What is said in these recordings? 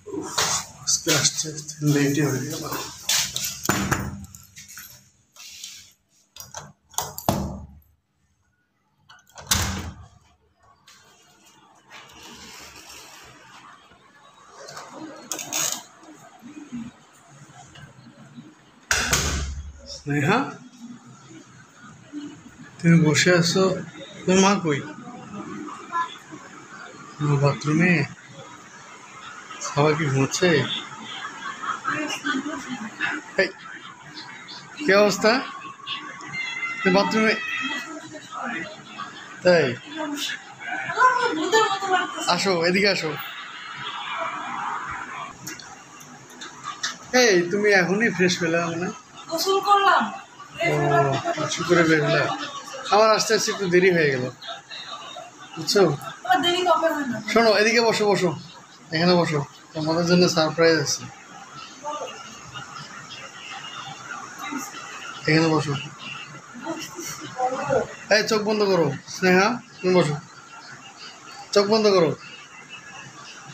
আজকে আসতে আসতে লেটই হয়ে গেল। স্নেহা, তুমি বসে আছো, তোমার মা কই? বাথরুমে? সবাই কি ঘুমোচ্ছে? এই, কি অবস্থা? তুমি বাথরুমে? তাই? আসো, এদিকে আসো। এই, তুমি এখনই ফ্রেশ পেলে মানে? গোসল করলাম, ও, কিছু করে বেরোলে। আমার আস্তে আস্তে একটু দেরি হয়ে গেল, বুঝছো? আমার দেরি কবে হয় না। শোনো, এদিকে বসো বসো, এখানে বসো, তোমাদের জন্য সারপ্রাইজ আছে। এখানে বসো। এই, চোখ বন্ধ করো। স্নেহা, তুমি বসো, চোখ বন্ধ করো।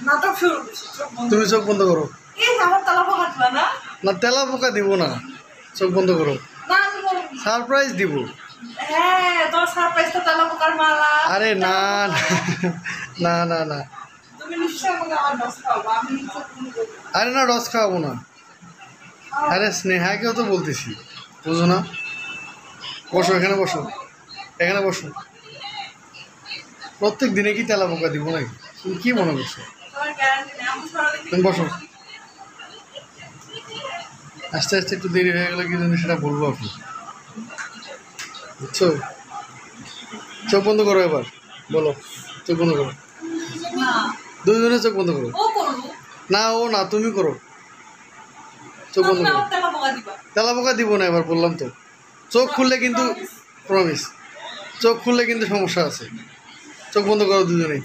নাটক শুরু করছি, তুমি চোখ বন্ধ করো। এই আমার তালা কাটবা না? না, তেলা পোকা দিব না, চোখ বন্ধ করো। না আমি বলবো। সারপ্রাইজ দিব। হ্যাঁ, তোর সারপ্রাইজটা তালা পোকার মালা। আরে না না না না, তুমি নিশ্চয়ই আমাকে আমার দশ খাওয়াবো, আমি নিশ্চয় তুমি বলবো। আরে না, রস খাওয়াবো না। আরে স্নেহাকেও তো বলতেছি, বুঝো না? বসো, এখানে বসো, এখানে বসো। প্রত্যেক দিনে কি তেলা পোকা দিব নাকি? তুমি কি মনে করছো? তোমার গ্যারান্টি নেই, আমি সরাসরি তুমি বসো। আস্তে আস্তে একটু দেরি হয়ে গেলে কি জানি সেটা বলবো আপনি, বুঝছো? চোখ বন্ধ করো এবার, বলো, চোখ বন্ধ করো। না, দুজনে চোখ বন্ধ করো। ও করবো। না, ও না, তুমি করো। চোখ বন্ধ তুমি করো। আমার তালা পোকা দিবা। তেলা পোকা দিব না, এবার বললাম তো। চোখ খুললে কিন্তু, প্রমিস, চোখ খুললে কিন্তু সমস্যা আছে। চোখ বন্ধ করো দুজনেই,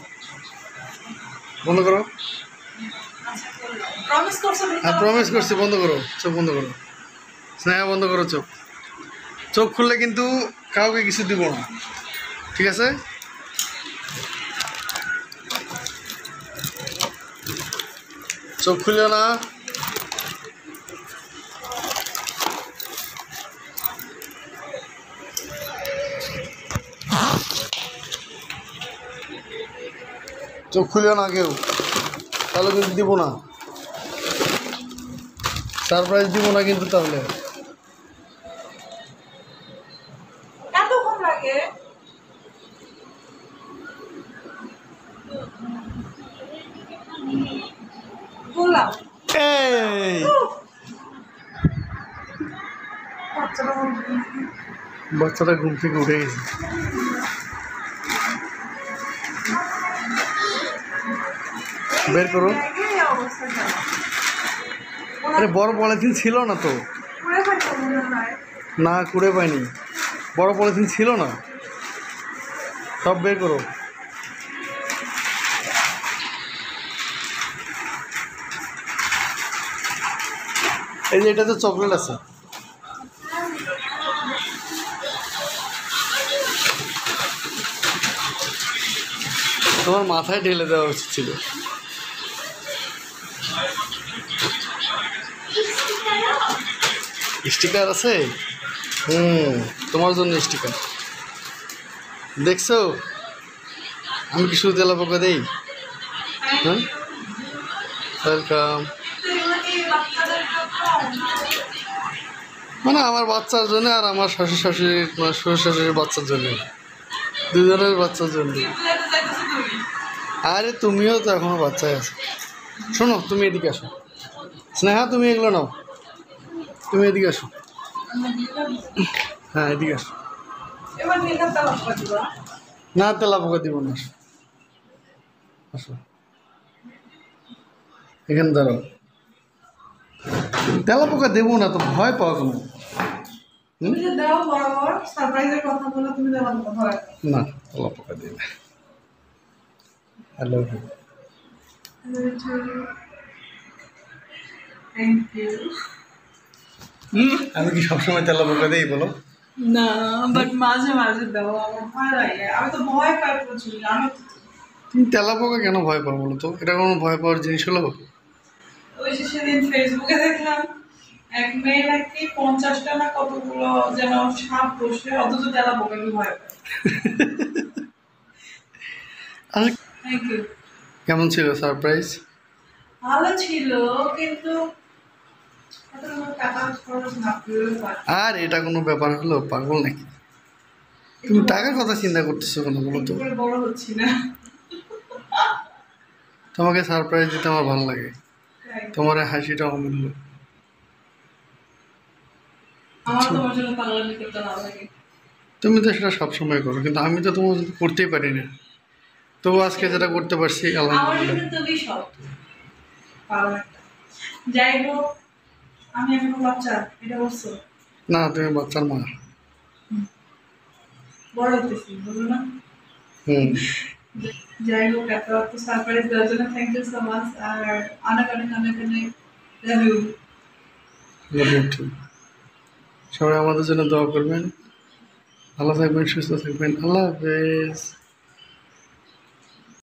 বন্ধ করো। প্রমিস করছো? হ্যাঁ, প্রমিস করছি, বন্ধ করো, চোখ বন্ধ করো। স্নেহা, বন্ধ করো চোখ। চোখ খুললে কিন্তু কাউকে কিছু দিব না, ঠিক আছে? চোখ খুলে না। চোখ খুলে না কেউ, তাহলে কিন্তু দিব না, সারপ্রাইজ দিব না কিন্তু তাহলে। এতক্ষণ লাগে? বললাম এই, বাচ্চাটা ঘুম থেকে উঠে গেছে। বের করো। এই অবস্থা আরে বড় পলিথিন ছিল না তো। পুরো ফাইটা মনে হয়। না, কুড়ে পাইনি, বড় পলিথিন ছিল না, সব বের করো। এই যে এটাতে চকলেট আছে, তোমার মাথায় ঢেলে দেওয়া উচিত ছিল। স্টিকার আছে? তোমার জন্য স্টিকার। দেখছো আমি কি শুধু তেলা পোকা দেই? হ্যাঁ, ওয়েলকাম। মানে আমার বাচ্চার জন্য আর আমার শ্বশুর শাশুড়ির, মানে শ্বশুর শাশুড়ির বাচ্চার জন্য, দুজনের বাচ্চার জন্য। আরে তুমিও তো এখনো বাচ্চাই আছো। শোনো, তুমি এদিকে আসো। স্নেহা, তুমি এগুলো নাও, তুমি এদিকে আসো। হ্যাঁ, এদিকে আসো। এবার নিলাম তালা পোকা দিবা। না, তেলা পোকা দিব না, আসো আসো, এখানে দাঁড়াও। তেলা পোকা দেবো না তো, ভয় পাও কেন? তুমি যে দাও বরাবর সারপ্রাইজের কথা বলে তুমি দেওয়ার কথা রাখো। না, তেলা পোকা দেবে। Hello, thank you. আমি কি সবসময় তেলা পোকা দিই বলো? না, বাট মাঝে মাঝে দাও, আমার ভয় লাগে। আমি তো ভয় পাই প্রচুর। আমি তুমি তেলা পোকা কেন ভয় পাও বলো তো? এটা কোনো ভয় পাওয়ার জিনিস হলো? অবশেষে সেদিন ফেসবুকে দেখলাম এক মেয়ে নাকি 50টা না কতগুলো যেন সাপ বসে, অথচ তারা বোকাকে ভয় পায়। আর থ্যাংক ইউ। কেমন ছিল সারপ্রাইজ? ভালো ছিল, কিন্তু এত টাকা খরচ না করলেও পারে। আর এটা কোনো ব্যাপার হলো? পাগল নাকি তুমি? টাকার কথা চিন্তা করতেছো কেন বলো তো? একটু করে বড় হচ্ছি না? তোমাকে সারপ্রাইজ দিতে আমার ভালো লাগে, তাই। তোমার এই হাসিটা অমূল্য। আমার তোমার জন্য পাগলামি করতে ভালো লাগে। তুমি তো সেটা সবসময় করো, কিন্তু আমি তো তোমার জন্য করতেই পারি না। তবু আজকে যেটা করতে পারছি আমার আলহামদুলিল্লাহ। জন্য তুমি সব পাগল একটা। যাই হোক, আমি এখনো বাচ্চা, এটা বলছো? না, তুমি বাচ্চার মা। বড় হতেছি, বলো না? হুম। যাই হোক, এত সারপ্রাইজ দেওয়ার জন্য থ্যাংক ইউ সো মাচ। আর অনেক অনেক অনেক অনেক লাভ ইউ। ঠিক। সবাই আমাদের জন্য দোয়া করবেন। ভালো থাকবেন, সুস্থ থাকবেন। আল্লাহ হাফেজ।